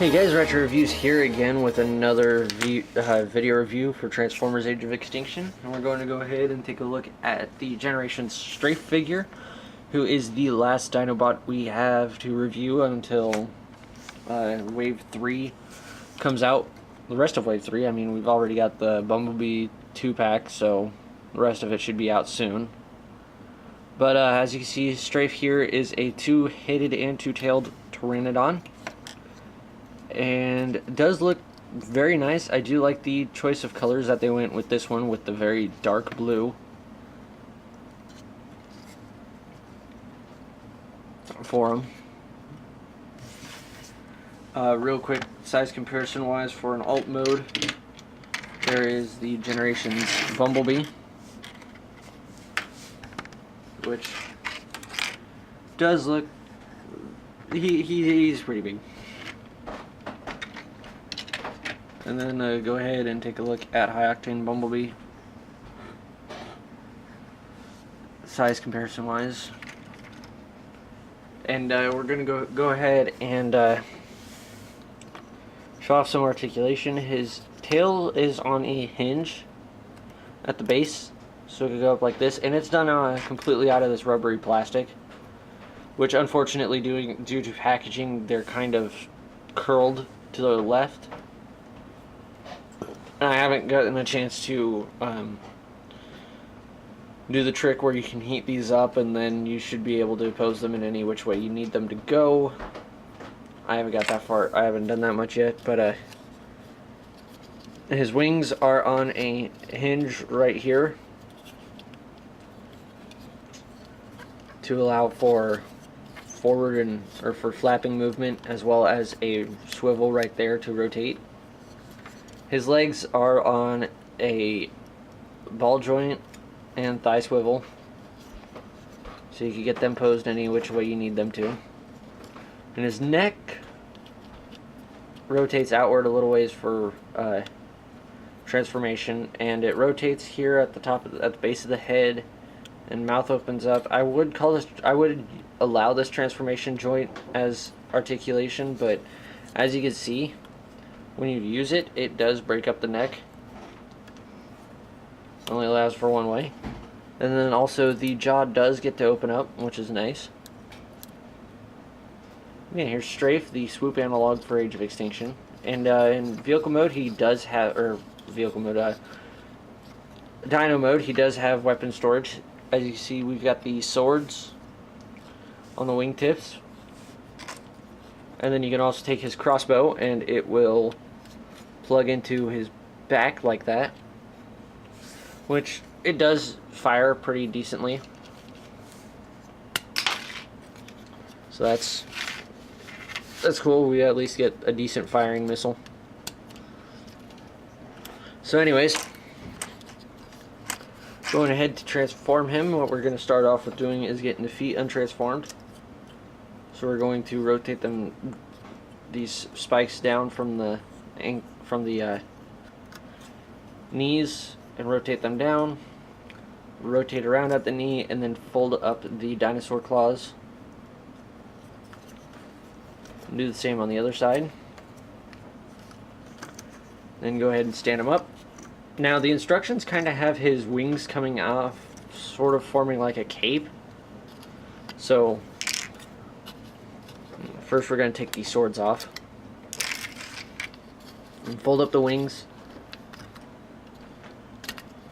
Hey guys, Retro Reviews here again with another video review for Transformers Age of Extinction. And we're going to go ahead and take a look at the Generation Strafe figure, who is the last Dinobot we have to review until Wave 3 comes out. The rest of Wave 3, I mean, we've already got the Bumblebee 2-pack, so the rest of it should be out soon. But as you can see, Strafe here is a two-headed and two-tailed Pteranodon. And it does look very nice. I do like the choice of colors that they went with this one, with the very dark blue for them. Real quick, size comparison wise, for an alt mode, there is the Generations Bumblebee, which does look, he's pretty big. And then go ahead and take a look at High Octane Bumblebee, size comparison wise. And we're gonna go ahead and show off some articulation. His tail is on a hinge at the base, so it could go up like this, and it's done completely out of this rubbery plastic, which unfortunately, due to packaging, they're kind of curled to the left. I haven't gotten a chance to do the trick where you can heat these up and then you should be able to pose them in any which way you need them to go. I haven't got that far. I haven't done that much yet, but his wings are on a hinge right here to allow for forward or for flapping movement, as well as a swivel right there to rotate. His legs are on a ball joint and thigh swivel, so you can get them posed any which way you need them to. And his neck rotates outward a little ways for transformation, and it rotates here at the top at the base of the head, and mouth opens up. I would allow this transformation joint as articulation, but as you can see, when you use it, it does break up the neck. It only allows for one way. And then also the jaw does get to open up, which is nice. Again, here's Strafe, the Swoop analog for Age of Extinction. And in vehicle mode, he does have, Dino mode, he does have weapon storage. As you can see, we've got the swords on the wingtips. And then you can also take his crossbow, and it will plug into his back like that, which it does fire pretty decently. So that's cool. We at least get a decent firing missile. So anyways, going ahead to transform him, what we're going to start off with doing is getting the feet untransformed. So we're going to rotate these spikes down from the knees and rotate them down, rotate around at the knee, and then fold up the dinosaur claws. And do the same on the other side. Then go ahead and stand him up. Now the instructions kind of have his wings coming off, sort of forming like a cape. So first we're going to take these swords off and fold up the wings,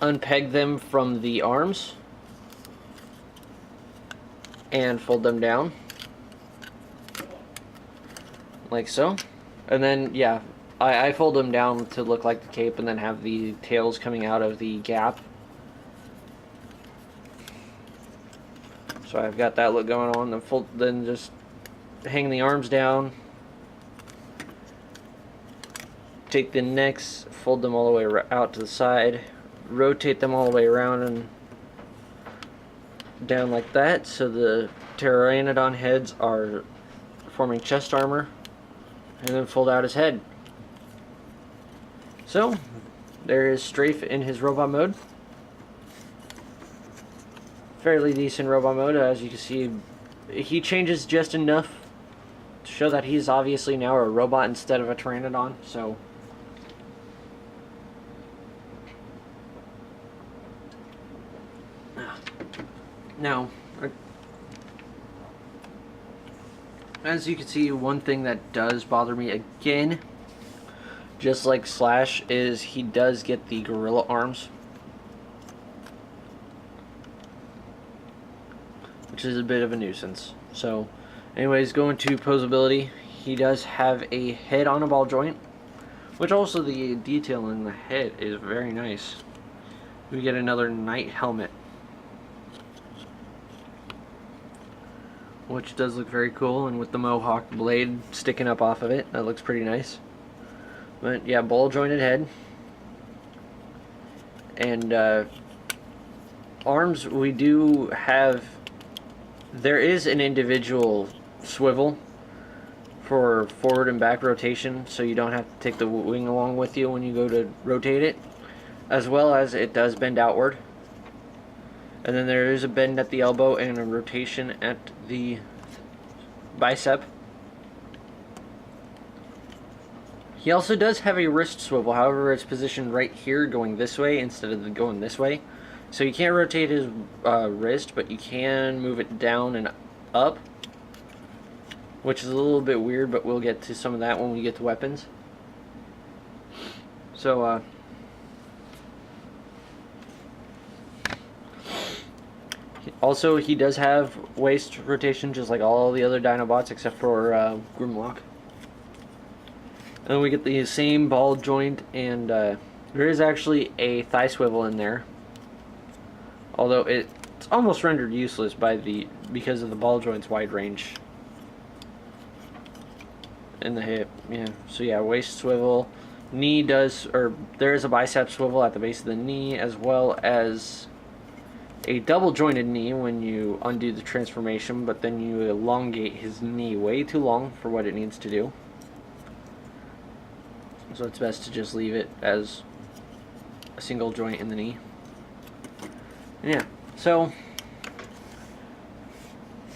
unpeg them from the arms, and fold them down like so. And then yeah, I fold them down to look like the cape, and then have the tails coming out of the gap. So I've got that look going on. Then just hang the arms down, take the necks, fold them all the way out to the side, rotate them all the way around and down like that, so the Pteranodon heads are forming chest armor, and then fold out his head. So there is Strafe in his robot mode. Fairly decent robot mode. As you can see, he changes just enough show that he's obviously now a robot instead of a pteranodon. So now, as you can see, one thing that does bother me again, just like Slash, is he does get the gorilla arms, which is a bit of a nuisance. So anyways, going to posability, he does have a head on a ball joint, which also the detail in the head is very nice. We get another knight helmet, which does look very cool, and with the mohawk blade sticking up off of it, that looks pretty nice. But yeah, ball jointed head. And arms, we do have, there is an individual swivel for forward and back rotation, so you don't have to take the wing along with you when you go to rotate it, as well as it does bend outward. And then there is a bend at the elbow and a rotation at the bicep. He also does have a wrist swivel, however it's positioned right here going this way instead of going this way. So you can't rotate his wrist, but you can move it down and up, which is a little bit weird, but we'll get to some of that when we get to weapons. So also, he does have waist rotation, just like all the other Dinobots, except for Grimlock. And then we get the same ball joint, and there is actually a thigh swivel in there, although it's almost rendered useless because of the ball joint's wide range in the hip. Yeah. So yeah, waist swivel, knee does, or there is a bicep swivel at the base of the knee, as well as a double jointed knee when you undo the transformation, but then you elongate his knee way too long for what it needs to do. So it's best to just leave it as a single joint in the knee. And yeah, so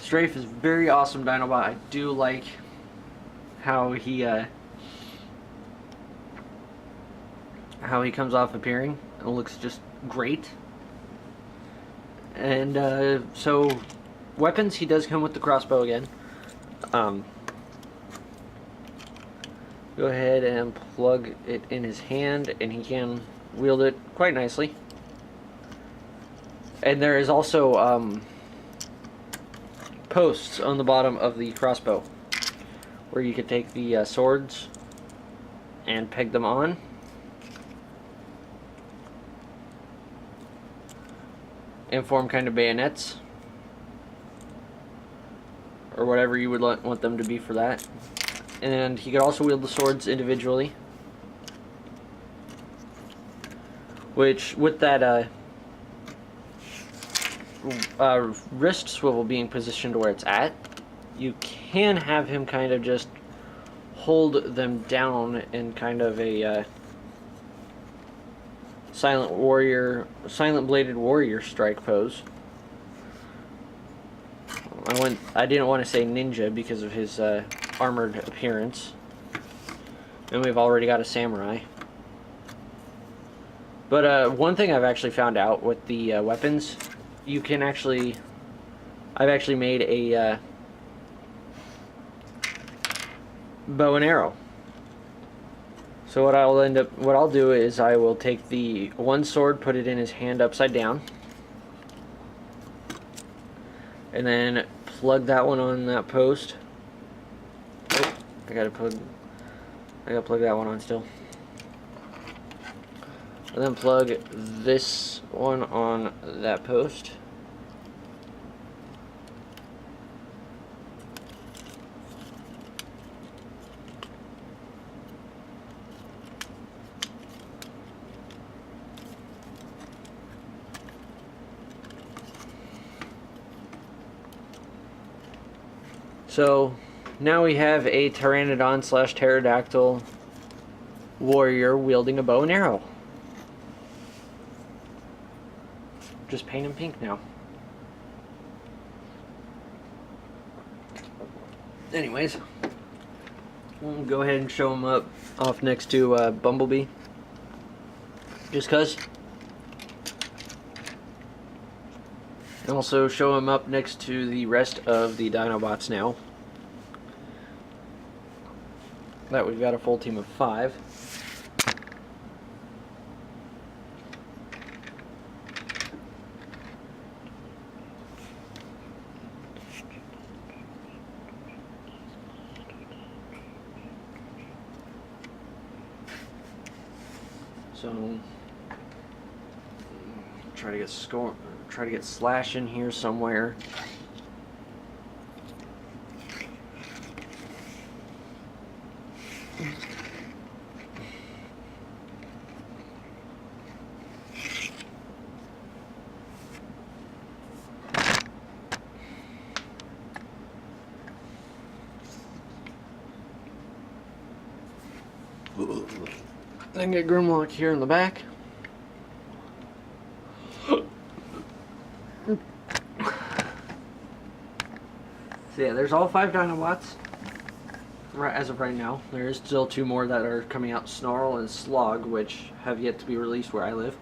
Strafe is a very awesome Dinobot. I do like how he comes off appearing. It looks just great. And so weapons, he does come with the crossbow again. Go ahead and plug it in his hand, and he can wield it quite nicely. And there is also posts on the bottom of the crossbow where you could take the swords and peg them on. And form kind of bayonets, or whatever you would want them to be for that. And he could also wield the swords individually, which with that wrist swivel being positioned where it's at, you can have him kind of just hold them down in kind of a silent bladed warrior strike pose. I didn't want to say ninja because of his armored appearance, and we've already got a samurai. But one thing I've actually found out with the weapons, I've actually made a bow and arrow. So what I'll do is I will take the one sword, put it in his hand upside down, and then plug that one on that post. Oh, I gotta plug that one on still. And then plug this one on that post. So now we have a Pteranodon / pterodactyl warrior wielding a bow and arrow. Just paint him pink now. Anyways, We'll go ahead and show him up off next to Bumblebee. Just cuz. And also show him up next to the rest of the Dinobots now. That we've got a full team of 5. So try to get Slash in here somewhere. Then get Grimlock here in the back. So yeah, there's all 5 Dinobots right as of right now. There is still 2 more that are coming out, Snarl and Slog, which have yet to be released where I live.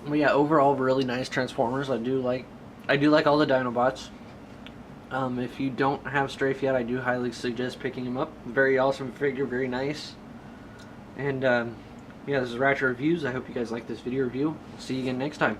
But yeah, overall really nice Transformers. I do like all the Dinobots. If you don't have Strafe yet, I do highly suggest picking him up. Very awesome figure, very nice. And yeah, this is Ratchet Reviews. I hope you guys like this video review. See you again next time.